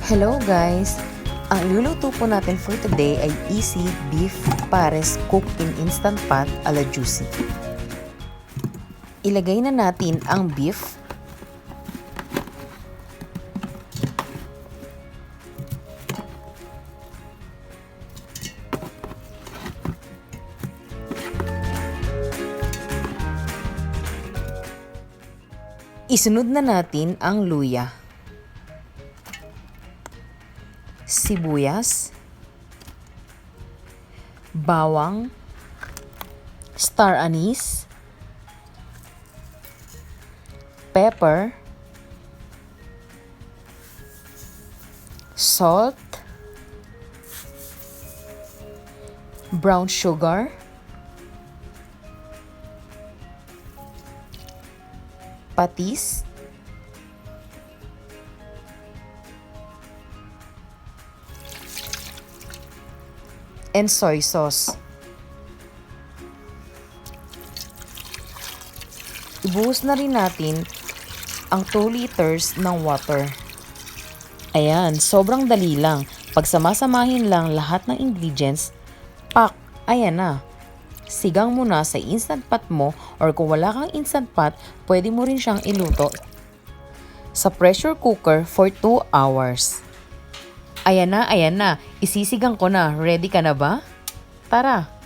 Hello guys! Ang iluluto po natin for today ay easy beef pares cooked in instant pot a la juicy. Ilagay na natin ang beef. Isunod na natin ang luya, sibuyas, bawang, star anise, pepper, salt, brown sugar, patis, and soy sauce. Ibuhos na rin natin ang 2 liters ng water. Ayan, sobrang dali lang. Pagsamasamahin lang lahat ng ingredients, pak, ayan na. Sigang mo na sa instant pot mo, or kung wala kang instant pot, pwede mo rin siyang iluto sa pressure cooker for 2 hours. Ayan na. Isisigang ko na. Ready ka na ba? Tara!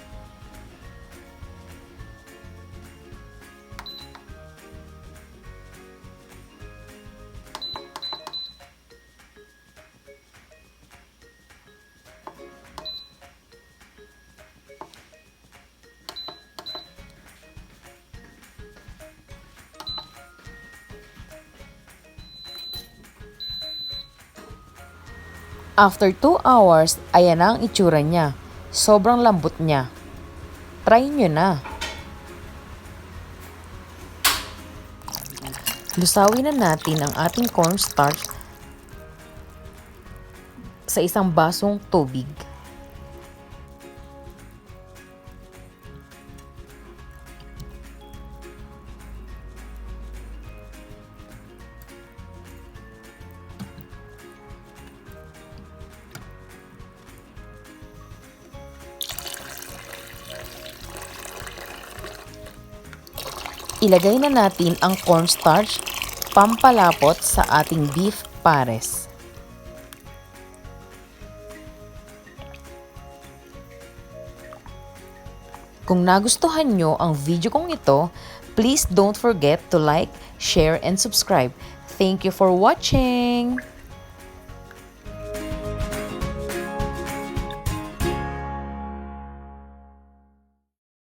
After 2 hours, ayan na ang itsura niya. Sobrang lambot niya. Try nyo na. Lusawin na natin ang ating cornstarch sa isang basong tubig. Ilagay na natin ang cornstarch pampalapot sa ating beef pares. Kung nagustuhan nyo ang video kong ito, please don't forget to like, share, and subscribe. Thank you for watching!